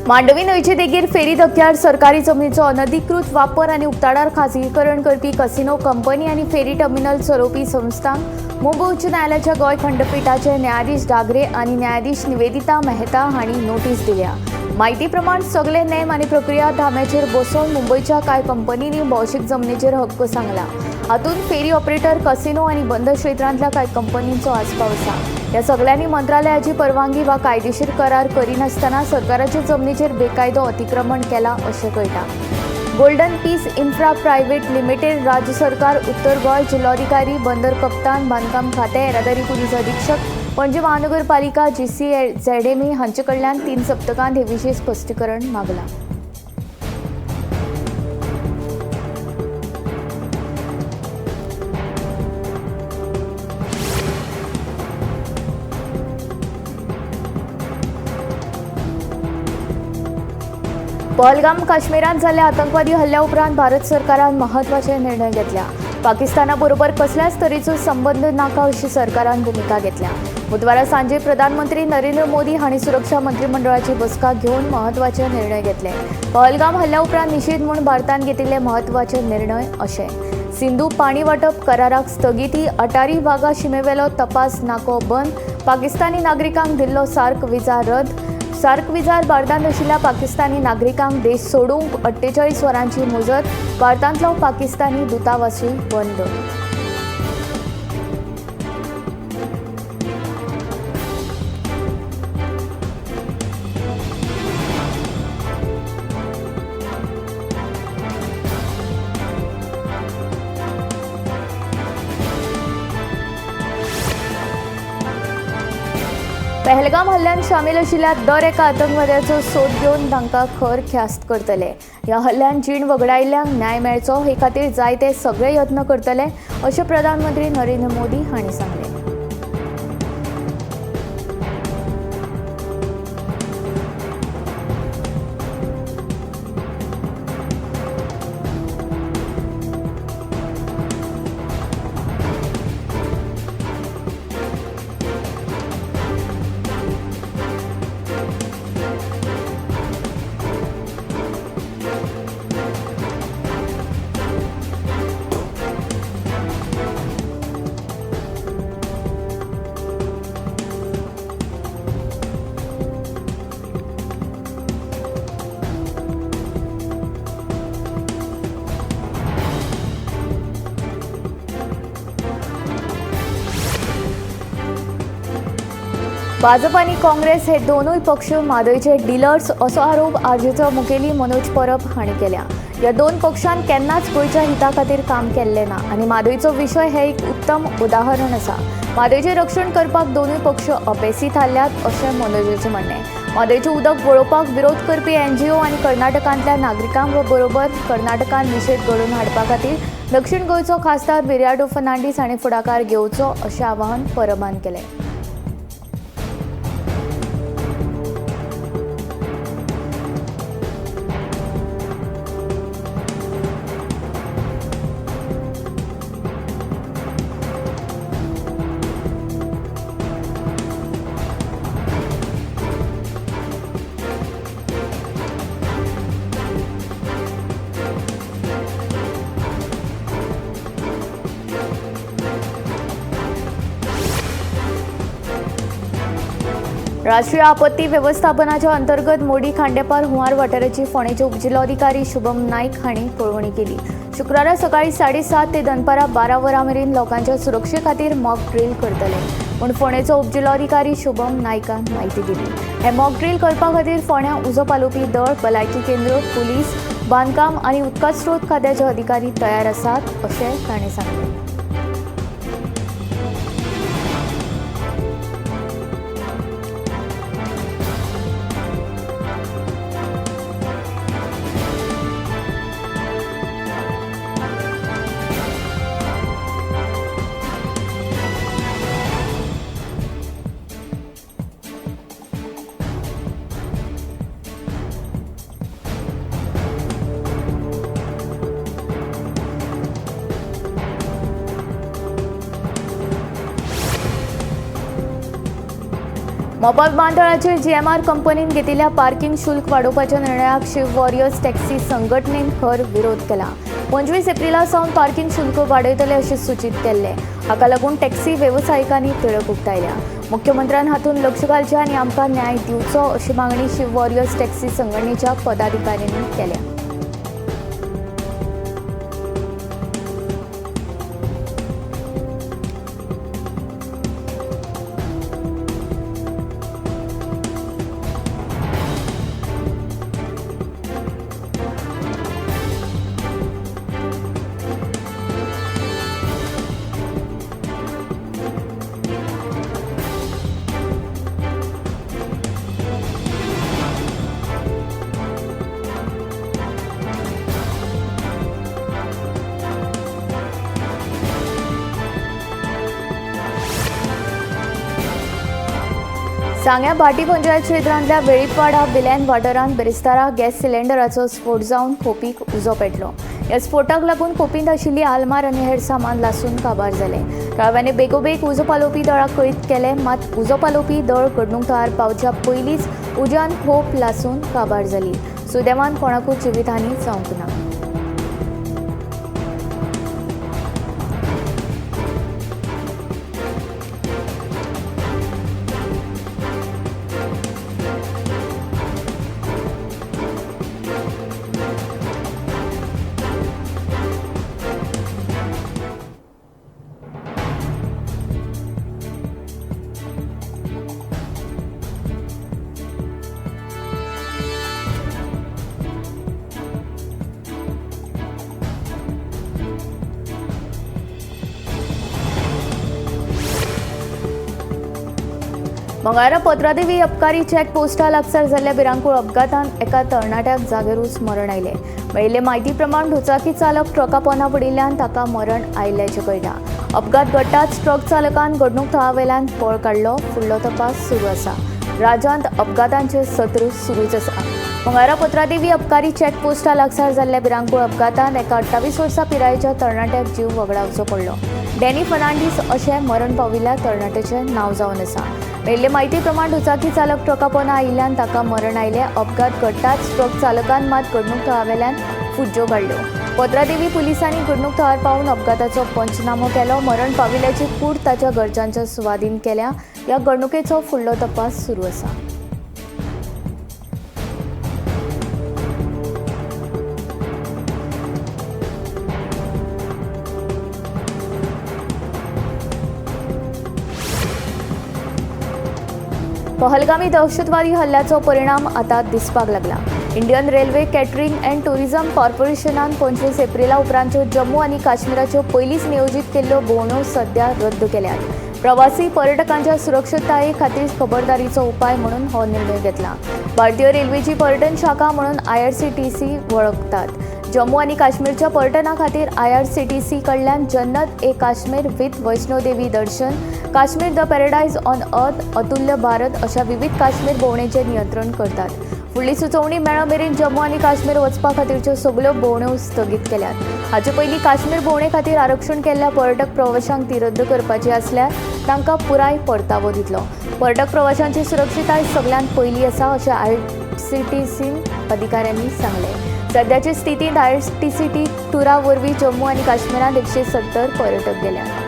मांडवी न्हंयचे देगेर फेरी धक्क्यार सरकारी जमनीचो अनधिकृत वापर आनी उक्ताडार खाजगीकरण करपी कसिनो कंपनी आनी फेरी टर्मिनल चलोवपी संस्थांक मुंबय उच्च न्यायालयाच्या गोंय खंडपीठाचे न्यायाधीश डागरे आनी न्यायाधीश निवेदिता मेहता हांणी नोटीस दिल्या। माहिती प्रमाण सगळे नेम आनी प्रक्रिया धाम्याचेर बसोवन मुंबयच्या कांय कंपनींनी भौशीक जमनीचेर हक्क सांगला। हातूंत फेरी ऑपरेटर, कसिनो आनी बंद क्षेत्रांतल्या कांय कंपनींचो आस्पाव आसा। ह्या सगळ्यांनी मंत्रालयाची परवानगी वा कायदेशीर करार करिनासतना सरकाराच्या जमनीचेर बेकायदो अतिक्रमण केला अशें कळटा। Golden peace infra private limited, राज्य सरकार, उत्तर गोंय जिल्लोधिकारी, बंदर कप्तान, बांदकाम खातें, येरादारी पुलीस अधीक्षक, पणजी महानगरपालिका, GCZME हांचे कडल्यान 3 सप्तकांत हे विशीं स्पश्टीकरण मागलां। पहलगाम काश्मीरांत जाल्ल्या आतंकवादी हल्ल्या उपरांत भारत सरकारान महत्वाचे निर्णय घेतल्या। पाकिस्ताना बरोबर कसल्याच तरेचो संबंध नाका अशी सरकारान भुमिका घेतल्या। बुधवारा सांजे प्रधानमंत्री नरेंद्र मोदी हांणी सुरक्षा मंत्रिमंडळाची बसका घेवन महत्वाचे निर्णय घेतले। पहलगाम हल्ल्या उपरांत निषेध म्हूण भारतान घेतिल्ले महत्वाचे निर्णय अशे: सिंधू पाणी वांटप कराराक स्थगिती, अटारी वाघा शिमेवेलो तपास नाको बंद, पाकिस्तानी नागरिकांक दिल्लो सार्क विजा रद्द, सार्क विजार भारतांत आशिल्ल्या पाकिस्तानी नागरिकांक देश सोडूंक 48 वरांची मुजत, भारतांतलो पाकिस्तानी दुतावासूय बंद। पहलगाम हल्ल्यान शामील आशिल्ल्या दर एका आतंकवाद्याचो सोद घेवन तांकां खर ख्यास्त करतले। ह्या हल्ल्यान जीण वगडायल्ल्यांक न्याय मेळचो हे खातीर जाय ते सगळे यत्न करतले अशें प्रधानमंत्री नरेंद्र मोदी हांणी सांगलें। भाजप आनी काँग्रेस हे दोनूय पक्ष म्हादयचे डिलर्स असो आरोप आरजेचो मुखेली मनोज परब हांणी केल्या। ह्या दोन पक्षांन केन्नाच गोंयच्या हिता खातीर काम केल्लें ना आनी म्हादयचो विशय हे एक उत्तम उदाहरण आसा। म्हादयचें रक्षण करपाक दोनूय पक्ष अपेसी थारल्यात अशें मनोजाचें म्हणणें। म्हादयचें उदक वळोवपाक विरोध करपी NGO आनी कर्नाटकांतल्या नागरिकांक बरोबर कर्नाटकांत निशेध घडोवन हाडपा खातीर दक्षिण गोंयचो खासदार बिर्याडो फर्नांडीस हांणी फुडाकार घेवचो अशें आवाहन परबान केलें। राष्ट्रीय आपत्ती व्यवस्थापनाच्या अंतर्गत मोडी खांडेपार हुंवार वाठाराची फोंडेचे उपजिल्लोधिकारी शुभम नाईक हांणी पळोवणी केली। शुक्रारा सकाळी 7:30 ते दनपारा 12 वरां मेरेन लोकांच्या सुरक्षे खातीर मॉक ड्रील करतले म्हूण फोंडेचो उपजिल्लोधिकारी शुभम नाईकान म्हायती दिली। हे मॉक ड्रील करपा खातीर फोंड्यां उजो पालोवपी दळ, भलायकी केंद्र, पुलीस, बांदकाम आनी उदका स्रोत खात्याचे अधिकारी तयार आसात अशें ताणें सांगलें। मोबायल बांदळाचेर जीएमआर कंपनीन घेतिल्ल्या पार्किंग शुल्क वाडोवपाच्या निर्णयाक शिव वॉरियर्स टॅक्सी संघटनेन खर विरोध केला। 25 एप्रिला सावन पार्किंग शुल्क वाडयतले अशें सूचित केल्ले। हाका लागून टॅक्सी वेवसायिकांनी तिडक उक्तायल्या। मुख्यमंत्र्यान हातूंत लक्ष घालचें आनी आमकां न्याय दिवचो अशी मागणी शिव वॉरियर्स टॅक्सी संघटनेच्या पदाधिकाऱ्यांनी केल्या। सांग्या भाटी पंचायत क्षेत्रांतल्या वेळीपवाडा बिलेन वाठारांत बेरेस्तारा गॅस सिलिंडराचो स्फोट जावन खोपीक उजो पेटलो। ह्या स्फोटाक लागून खोपींत आशिल्ली आलमार आनी हेर सामान लासून काबार जालें। कळाव्यांनी बेगोबेग उजो पालोवपी दळाक कळीत केलें, मात उजो पालोवपी दळ घडणूक थळार पावच्या पयलींच उज्यान खोप लासून काबार जाली। सुदैवान कोणाकूच जिवीतहानी जावंक ना। मंगळारा पत्रादेवी अबकारी चॅक पोस्टा लागसार जाल्ल्या भिरांकूळ अपघातांत एका तरणाट्याक जागेरूच मरण आयलें। मेळिल्ले म्हायती प्रमाण दुचाकी चालक ट्रका पोंदा पडिल्ल्यान ताका मरण आयिल्ल्याचें कळटा। अपघात घडटाच ट्रक चालकान घडणूक थळावेल्यान पळ काडलो। फुडलो तपास सुरू आसा। राज्यांत अपघातांचें सत्र सुरूच आसा। मंगळारा पत्रादेवी अबकारी चॅक पोस्टा लागसार जाल्ल्या भिरांकूळ अपघातांत एका 28 वर्सां पिरायेच्या तरणाट्याक जीव वगडावचो पडलो। डॅनी फर्नांडीस अशें मरण पाविल्ल्या तरणाट्याचें नांव जावन आसा। मेळिल्ले म्हायती प्रमाण दुचाकी चालक ट्रका पोंदा आयिल्ल्यान ताका मरण आयलें। अपघात घडटाच ट्रक चालकान मात घडणूक थळावेल्यान फुज्यो काडल्यो। पत्रादेवी पुलिसांनी घडणूक थळार पावून अपघाताचो पंचनामो केलो। मरण पाविल्ल्याची कूड ताच्या घरच्यांच्या सुवादीन केल्या। ह्या घडणुकेचो फुडलो तपास सुरू आसा। पहलगामी दहशतवादी हल्ल्याचो परिणाम आता दिसपाक लागला। Indian railway catering and tourism कॉर्पोरेशनान 25 एप्रिला उपरांतच्यो जम्मू आनी काश्मीराच्यो पयलींच नियोजीत केल्ल्यो भोंवड्यो सध्या रद्द केल्यात। प्रवासी पर्यटकांच्या सुरक्षताये खातीर खबरदारीचो उपाय म्हणून हो निर्णय घेतला। भारतीय रेल्वेची पर्यटन शाखा म्हणून IRCTC वळखतात। जम्मू आनी काश्मीरच्या पर्यटना खातीर IRCTC कडल्यान जन्नत ए Kashmir with Vaishno Devi darshan, Kashmir the paradise on earth, Atulya Bharat अशा विविध काश्मीर भोंवडेचें नियंत्रण करतात। फुडली सुचोवणी मेळ्ळा मेरेन जम्मू आनी काश्मीर वचपा खातीरच्यो सगळ्यो भोंवड्यो स्थगीत केल्यात। हाचे पयलीं काश्मीर भोंवडे खातीर आरक्षण केल्ल्या पर्यटक प्रवाशांक ती रद्द करपाची आसल्यार तांकां पुराय परतावो दितलो। पर्यटक प्रवाशांची सुरक्षिताय सगळ्यांत पयली आसा अशें IRCTC अधिकाऱ्यांनी सांगलें। सध्याचे स्थितीत IRCTC टुरा वरवीं जम्मू आनी काश्मीरांत 170 पर्यटक गेल्यात।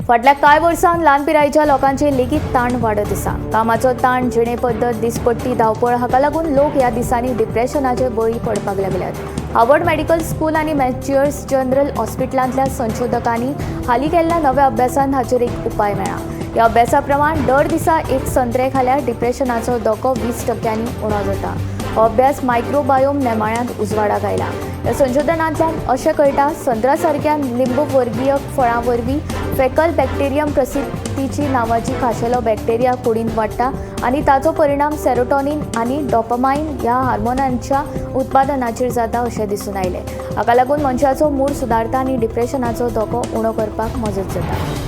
फाटल्या कांय वर्सांत ल्हान पिरायेच्या लोकांचेर लेगीत ताण वाडत आसा। कामाचो ताण, जिणे पद्दत, दिसपट्टी धांवपळ हाका लागून लोक ह्या दिसांनी डिप्रेशनाचे बळी पडपाक लागल्यात। हार्वर्ड मेडिकल स्कूल आनी मॅसेच्युसेट्स जनरल हॉस्पिटलांतल्या संशोधकांनी हालीं केल्ल्या नव्या अभ्यासान हाचेर एक उपाय मेळ्ळा। ह्या अभ्यासा प्रमाण दर दिसा एक संत्रे खाल्यार डिप्रेशनाचो धोको 20% उणो जाता। हो अभ्यास मायक्रोबायोम नेमाळ्यांत उजवाडाक आयला। ह्या संशोधनांतल्यान अशें कळटा, संत्र्या सारक्या लिंबू वर्गीय फळां वरवीं फॅकल बॅक्टेरियम प्रसिद्धीची नांवाची खाशेलो बॅक्टेरिया कुडींत वाडटा आनी ताचो परिणाम सेरोटोनिन आनी डोपामाइन ह्या हार्मोनांच्या उत्पादनाचेर जाता अशें दिसून आयलें। हाका लागून मनशाचो मूड सुदारता आनी डिप्रेशनाचो धोको उणो करपाक मजत जाता।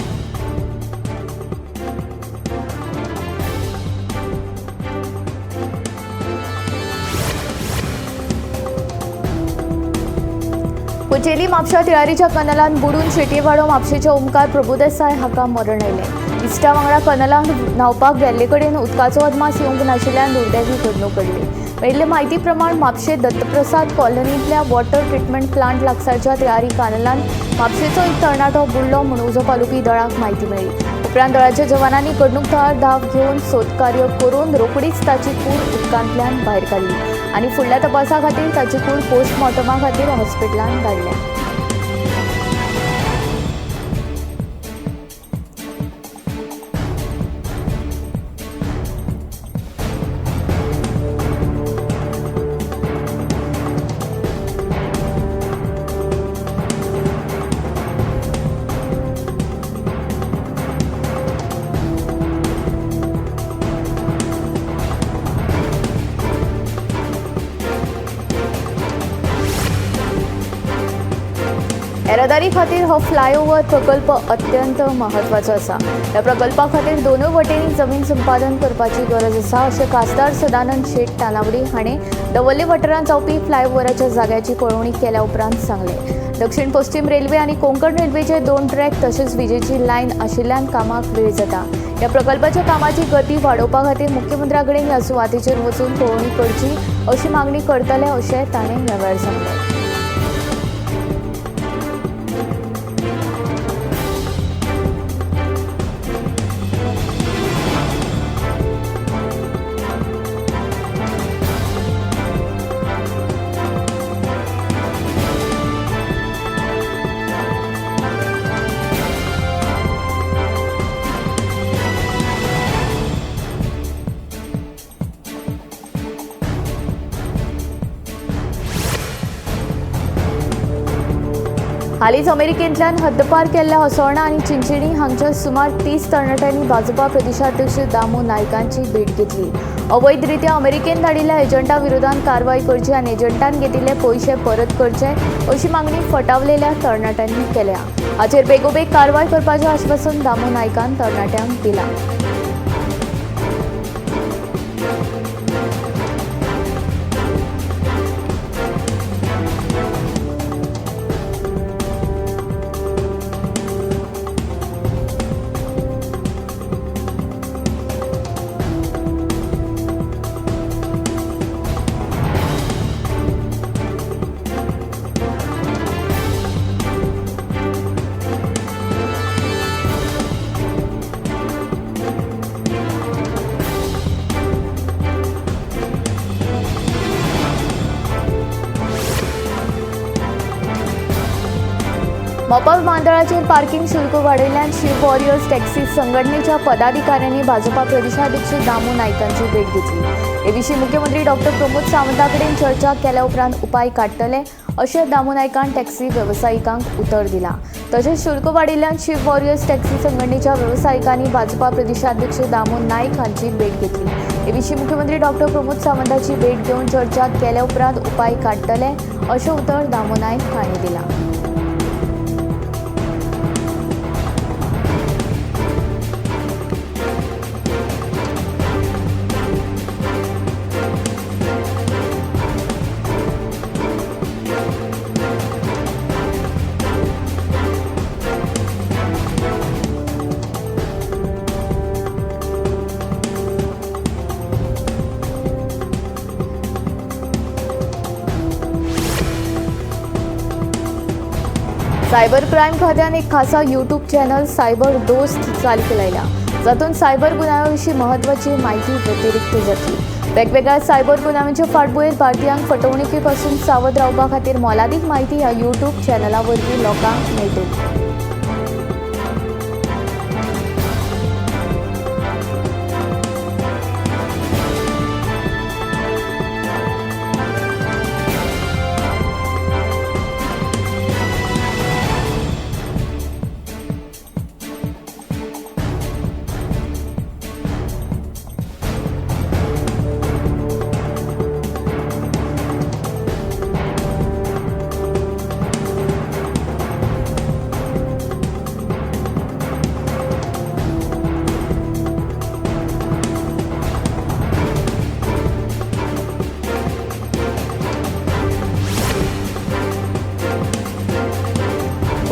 कुचेली म्हापशा तिळारीच्या कनलान बुडून शेटयेवाडो म्हापशेचे ओमकार प्रभुदेसाय हाका मरण आयलें। इश्टा वांगडा कनलांक न्हावपाक गेल्ले कडेन उदकाचो अदमास येवंक नाशिल्ल्यान दुर्दैवी घडणूक घडली। मेळिल्ले म्हायती प्रमाण म्हापशे दत्तप्रसाद कॉलनींतल्या वॉटर ट्रिटमेंट प्लांट लागसारच्या तिळारी कनलान म्हापशेचो एक तरणाटो बुडलो म्हूण उजो पालुपी दळाक म्हायती मेळ्ळी। उपरांत दळाच्या जवानांनी घडणूक थळार धाव घेवन सोदकार्य करून रोखडीच ताची कूड उदकांतल्यान भायर काडली आनी फुडल्या तपासा खातीर ताची कूड पोस्टमॉर्टमा खातीर हॉस्पिटलांत धाडल्या। येरादारी खातीर हो फ्लायओव्हर प्रकल्प अत्यंत महत्वाचो आसा। ह्या प्रकल्पा खातीर दोनूय वटेनी जमीन संपादन करपाची गरज आसा अशें खासदार सदानंद शेट तानावडी हाणें दवर्ले वाठारांत जावपी फ्लायओव्हराच्या जाग्याची पळोवणी केल्या उपरांत सांगलें। दक्षिण पश्चिम रेल्वे आनी कोंकण रेल्वेचे 2 ट्रॅक तशेंच विजेची लायन आशिल्ल्यान कामाक वेळ जाता। ह्या प्रकल्पाच्या कामाची गती वाडोवपा खातीर मुख्यमंत्र्या कडेन ह्या सुवातेचेर वचून पळोवणी करची अशी मागणी करतले अशें ताणें ह्या वेळार सांगलें। हालींच अमेरिकेंतल्यान हद्दपार केल्ल्या असोळणा आनी चिंचिणी हांगच्या सुमार 30 तरणाट्यांनी भाजपा प्रदेशाध्यक्ष दामू नायकांची भेट घेतली। अवैधरित्या अमेरिकेंत धाडिल्ल्या एजंटा विरोधात कारवाय करची आनी एजंटान घेतिल्ले पयशे परत करचे अशी मागणी फटावलेल्या तरणाट्यांनी केल्या। हाचेर बेगोबेग कारवाय करपाचें आश्वासन दामू नायकान तरणाट्यांक दिलां। मोपा विमानतळाचेर पार्किंग शुल्क वाडयल्ल्यान शिव वॉरियर्स टॅक्सी संघटनेच्या पदाधिकाऱ्यांनी भाजपा प्रदेशाध्यक्ष दामू नायकांची भेट घेतली। हे विशीं मुख्यमंत्री डॉक्टर प्रमोद सावंता कडेन चर्चा केल्या उपरांत उपाय काडटले अशें दामू नायकान टॅक्सी वेवसायिकांक उतर दिलां। तशेंच शुल्क वाडयल्ल्यान शिव वॉरियर्स टॅक्सी संघटनेच्या वेवसायिकांनी भाजपा प्रदेशाध्यक्ष दामू नायक हांची भेट घेतली। हे विशीं मुख्यमंत्री डॉक्टर प्रमोद सावंताची भेट घेवन चर्चा केल्या उपरांत उपाय काडटले अशें उतर दामू नायक हांणी दिलां। सायबर क्रायम खात्यान एक खासा यूट्यूब चॅनल सायबर दोस्त चालीक लायला, जातून सायबर गुन्यांविशीं महत्वाची माहिती व्यतिरिक्त जातली। वेगवेगळ्या सायबर गुन्यांच्या फाटभुंयेर भारतीयांक फटवणुकी पासून सावध रावपा खातीर मोलादीक माहिती ह्या यूट्यूब चॅनला वरवीं लोकांक मेळटली।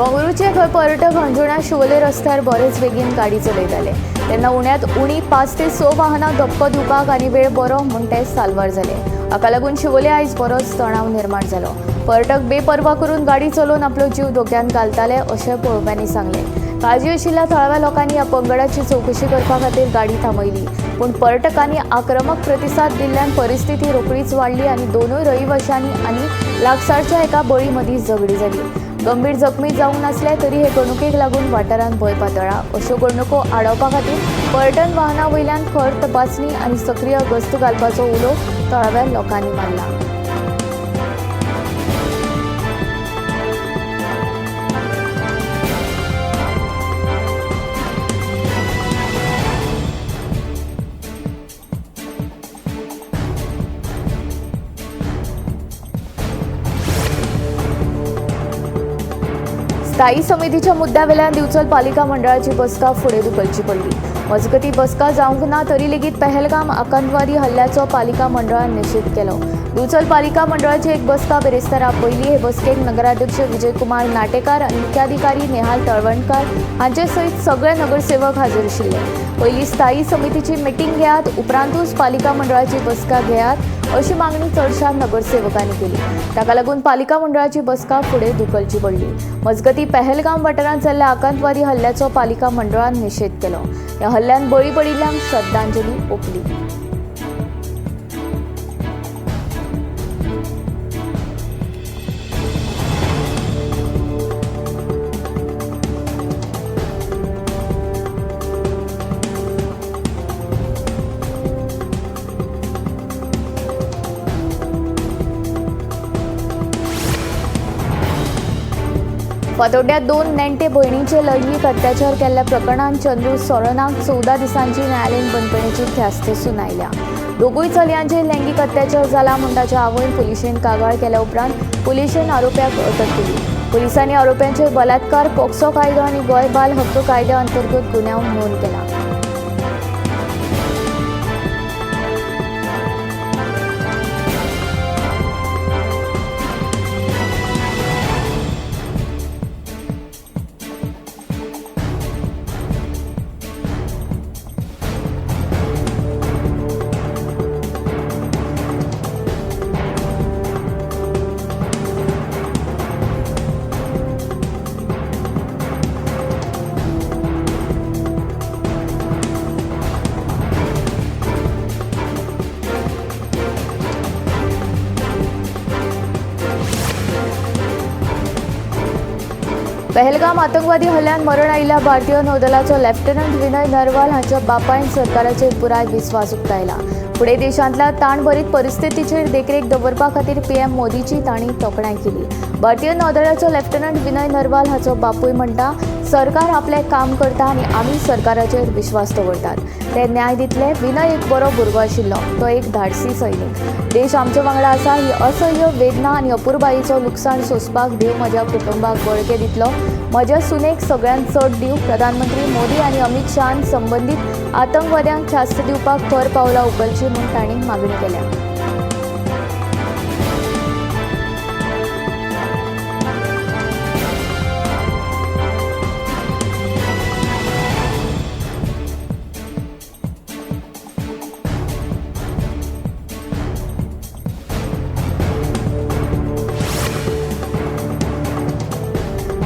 बंगळुरूचे खंय पर्यटक अंजुणा शिवोले रस्त्यार बरेच बेगीन गाडी चलयताले तेन्ना उण्यांत उणी 5 ते 6 वाहनां धक्को दिवपाक आनी वेळ बरो म्हूण ते साल्वार जाले। हाका लागून शिवोले आयज बरोच तणाव निर्माण जालो। पर्यटक बेपर्वा करून गाडी चलोवन आपलो जीव धोक्यात घालताले अशें पळोवप्यांनी सांगले। काळजी आशिल्ल्या थळाव्या लोकांनी ह्या पंगडाची चवकशी करपा खातीर गाडी थांबयली, पूण पर्यटकांनी आक्रमक प्रतिसाद दिल्ल्यान परिस्थिती रोखडीच वाडली आनी दोनूय रहिवाशांनी आनी लागसारच्या एका बळी मदीं झगडी जाली। गंभीर जखमी जावंक नासले तरी हे घडणुकेक लागून वाठारांत भंय पातळ्ळा। अश्यो घडणुको आडावपा खातीर पर्यटन वाहनां वयल्यान खर तपासणी आनी सक्रीय गस्त घालपाचो उलो थळाव्या लोकांनी मारला। स्थायी समितीच्या मुद्द्यावेल्यान दिवचल पालिका मंडळाची बसका फुडें धुकलची पडली। मजगती बसका जावंक ना तरी लेगीत पहलगाम आतंकवादी हल्ल्याचो पालिका मंडळान निषेध केलो। दिवचल पालिका मंडळाची एक बसका बेरेस्तारा पयली हे बसकेक नगराध्यक्ष विजय कुमार नाटेकार आनी मुख्याधिकारी नेहाल तळवणकार हांचे सयत सगळे नगरसेवक हाजीर आशिल्ले। पयली स्थायी समितीची मिटींग घेयात उपरांतूच पालिका मंडळाची बसका घेयात अशी मागणी चडशा नगरसेवकांनी केली। ताका लागून पालिका मंडळाची बसका फुडें धुकलची पडली। मजगती पहलगाम वाठारांत जाल्ल्या आतंकवादी हल्ल्याचो पालिका मंडळान निषेध केलो। ह्या हल्ल्यान बळी पडिल्ल्यांक श्रद्धांजली ओपली। फातोड्ड्यात 2 नेण्टे भयणींचे लैंगीक अत्याचार केल्ल्या प्रकरणात चंद्रू सोरनाक 14 दिसांची न्यायालयीन बंदखणीची ख्यास्त सुनायल्या। दोगूय चलयांचेर लैंगीक अत्याचार जाला म्हूण ताच्या आवयन पुलिशेन कागाळ केल्या उपरांत पुलिशेन आरोप्याक अटक केली। पुलिसांनी आरोप्यांचेर बलात्कार, पॉक्सो कायदो आनी गोंय बाल हक्क कायद्या अंतर्गत गुन्यांव नोंद केला। पहलगाम आतंकवादी हल्ल्यान मरण आयिल्ल्या भारतीय नौदलाचो लेफ्टनंट विनय नरवाल हांच्या बापायन सरकाराचेर पुराय विस्वास उक्तायला। फुडें देशांतल्या ताणभरीत परिस्थितीचेर देखरेख दवरपा खातीर पीएम मोदीची तांणी तोखणाय केली। भारतीय नौदलाचो लेफ्टनंट विनय नरवाल हाचो बापूय म्हणटा, सरकार आपलें काम करता आनी आमी सरकाराचेर विश्वास दवरतात। ते न्याय दितले। विनय एक बरो भुरगो आशिल्लो, तो एक धाडसी सैनीक। देश आमचे वांगडा आसा ही असह्य वेदना आनी अपुरबायेचो लुकसाण सोंसपाक देव म्हज्या कुटुंबाक बळगें दितलो। म्हज्या सुनेक सगळ्यांत चड दीव। प्रधानमंत्री मोदी आनी अमित शाहान संबंदीत आतंकवाद्यांक ख्यास्त दिवपाक खर पावलां उखलची म्हूण तांणी मागणी केल्या।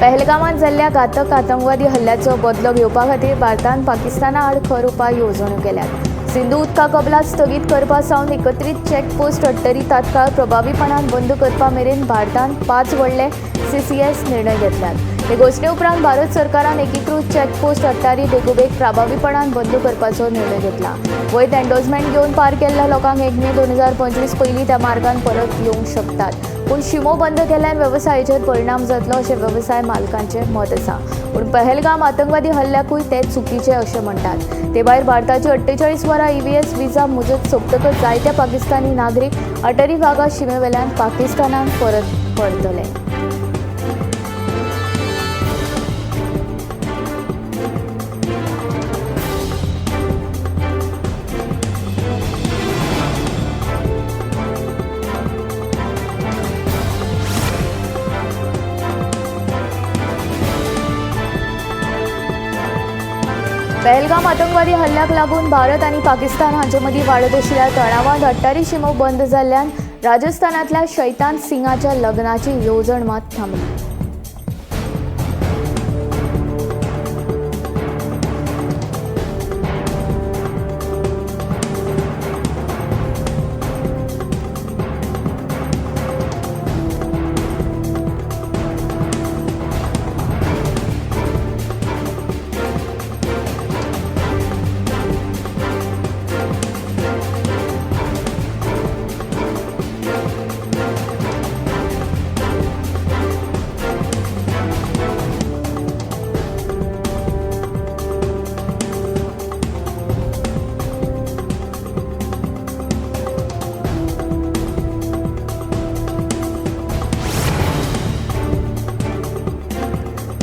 पहलगामात जाल्ल्या घातक आतंकवादी हल्ल्याचो बदलो घेवपा खातीर भारतान पाकिस्ताना आड खर उपाय येवजण्यो केल्यात। सिंधू उदका कबलात स्थगीत करपा सावन एकत्रीत चॅकपोस्ट अट्टरी तात्काळ प्रभावीपणान बंद करपा मेरेन भारतान 5 व्हडले CCS निर्णय घेतल्यात। हे घोषणे उपरांत भारत सरकारान एकीकृत चॅकपोस्ट अट्टारी बेगोबेग प्रभावीपणान बंद करपाचो निर्णय घेतला। वैध एन्डोर्समेंट घेवन पार केल्ल्या लोकांक 1 मे 2025 पयलीं त्या मार्गान परत येवंक शकतात। पूण शिमो बंद केल्यान वेवसायाचेर परिणाम जातलो अशें वेवसाय मालकांचें मत आसा। पूण पहलगाम आतंकवादी हल्ल्याकूय ते चुकीचे अशें म्हणटात। ते भायर भारताची 48 वरां EVS विजा मुजत सोंपतकच जायते पाकिस्तानी नागरीक अटरी वाघा शिमेवेल्यान पाकिस्तानाक परत परतले। पहलगाम आतंकवादी हल्ल्याक लागून भारत आणि पाकिस्तान हांचे मदीं वाडत आशिल्ल्या तणावांत 38 शिमो बंद जाल्ल्यान राजस्थानांतल्या शैतान सिंगाच्या लग्नाची येवजण मात थांबली.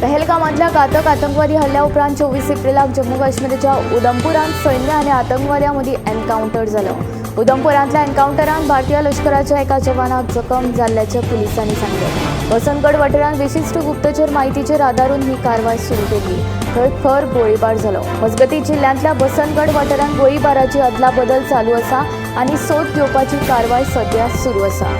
पहलगामांतल्या घातक आतंकवादी हल्ल्या उपरांत 24 एप्रिलाक जम्मू काश्मीरच्या उधमपुरांत सैन्य आनी आतंकवाद्यां मदीं एनकावंटर जालो. उधमपुरांतल्या एनकावंटरांत भारतीय लश्कराच्या एका जवानाक जखम जाल्ल्याचें पुलिसांनी सांगलें. बसंतगड वाठारांत विशिश्ट गुप्तचर म्हायतीचेर आदारून ही कारवाय सुरू केल्ली. थंय खर गोळीबार जालो. मजगतीं जिल्ल्यांतल्या बसंतगड वाठारांत गोळीबाराची अदलाबदल चालू आसा आनी सोद घेवपाची कारवाय सध्या सुरू आसा.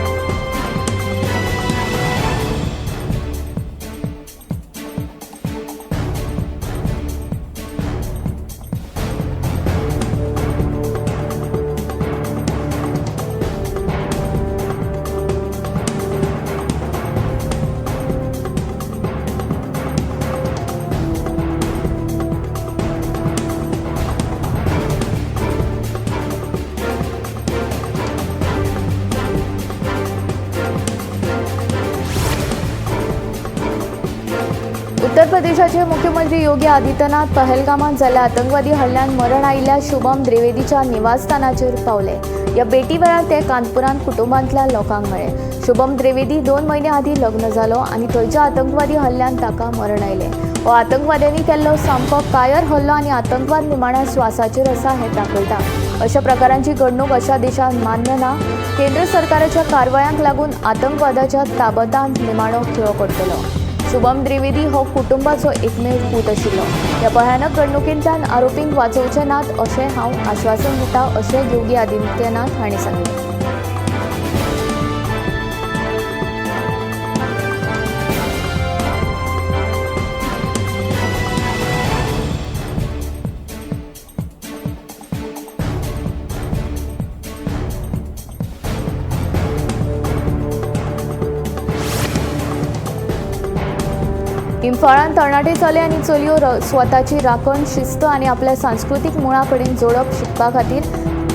उत्तर प्रदेशाचे मुख्यमंत्री योगी आदित्यनाथ पहलगामांत जाल्ल्या आतंकवादी हल्ल्यान मरण आयिल्ल्या शुभम द्विवेदीच्या निवासस्थानाचेर पावले. ह्या भेटी वेळार ते कानपुरांत कुटुंबांतल्या लोकांक मेळ्ळे. शुभम द्विवेदी 2 म्हयने आदीं लग्न जालो आनी थंयच्या आतंकवादी हल्ल्यान ताका मरण आयलें. हो आतंकवाद्यांनी केल्लो सामको कायर हल्लो आनी आतंकवाद निमाण्या श्वासाचेर आसा हें दाखयता. अशा प्रकारांची घडणूक अशा देशांत मान्य ना. केंद्र सरकाराच्या कारवायांक लागून आतंकवादाच्या ताबतांत निमाणो खेळो पडटलो. शुभम द्विवेदी हो कुटुंबाचो एकमेव पूत आशिल्लो. ह्या भयानक घडणुकेंतल्यान आरोपींक वाचोवचे नात अशें हांव आश्वासन दिता अशें योगी आदित्यनाथ हांणी सांगलें. इम्फाळांत तरणाटे चले आनी चलयो स्वताची राखण शिस्त आनी आपल्या सांस्कृतीक मुळां कडेन जोडप शिकपा खातीर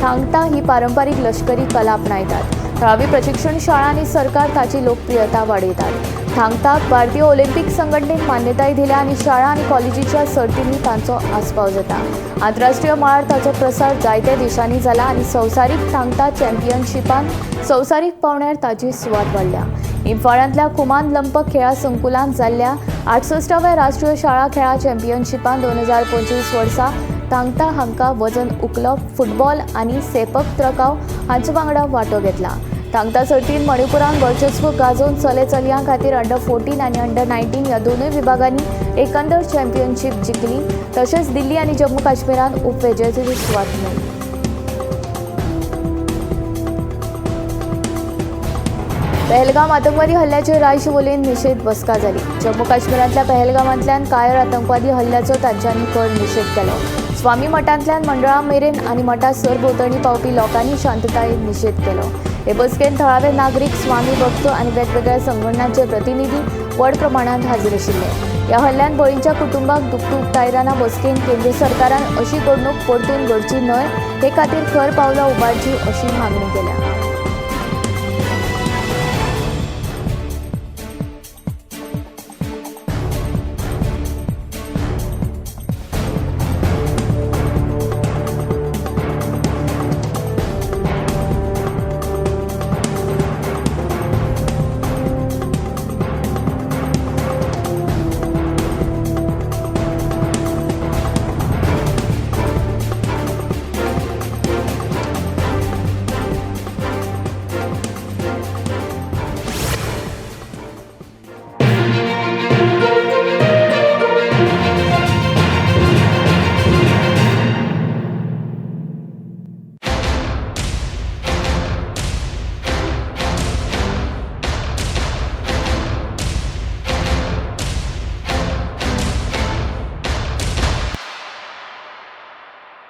थांगटा ही पारंपारीक लश्करी कला आपणायतात. थळावी प्रशिक्षण शाळा आनी सरकार ताची लोकप्रियता वाडयतात. थांगटाक भारतीय ऑलिंपीक संघटनेन मान्यताय दिल्या आनी शाळा आनी कॉलेजीच्या सर्तींनी तांचो आस्पाव जाता. आंतरराष्ट्रीय मळार ताचो प्रसार जायत्या देशांनी जाला आनी संवसारीक थांगटा चॅम्पियनशिपान संवसारीक पावंड्यार ताची सुवात वाडल्या. इम्फाळांतल्या कुमान लंपक खेळा संकुलांत जाल्ल्या 68व्या राष्ट्रीय शाळा खेळा चॅम्पियनशिपान 2025 वर्सा थांगटा हांकां वजन उखलप, फुटबॉल आनी सेपक त्रकाव हांचे वांगडा वांटो घेतला. थांगटा सर्तींत मणिपुरान वर्चस्व गाजोवन चले चलयां खातीर अंडर-14 आनी अंडर-19 ह्या दोनूय विभागांनी एकंदर चॅम्पियनशीप जिखली. तशेंच दिल्ली आनी जम्मू काश्मीरान उपविजेतेची सुवात मेळ्ळी. पहलगाम आतंकवादी हल्ल्याचेर रायशिवोलेन निशेध बसका जाली. जम्मू काश्मीरांतल्या पहलगामांतल्यान कायर आतंकवादी हल्ल्याचो तांच्यांनी कळ निशेध केलो. स्वामी मठांतल्यान मंडळां मेरेन आनी मठा सरभोंवतणी पावपी लोकांनी शांततायेन निशेध केलो. हे बसकेंत थळावे नागरीक, स्वामी भक्त आनी वेगवेगळ्या संघटनांचे प्रतिनिधी व्हड प्रमाणांत हाजीर आशिल्ले. ह्या हल्ल्यान बळींच्या कुटुंबाक दुख्ख उक्तायतना बसकेंत केंद्र सरकारान अशी घडणूक परतून घडची न्हय हे खातीर खर पावलां उबारची अशी मागणी केल्या.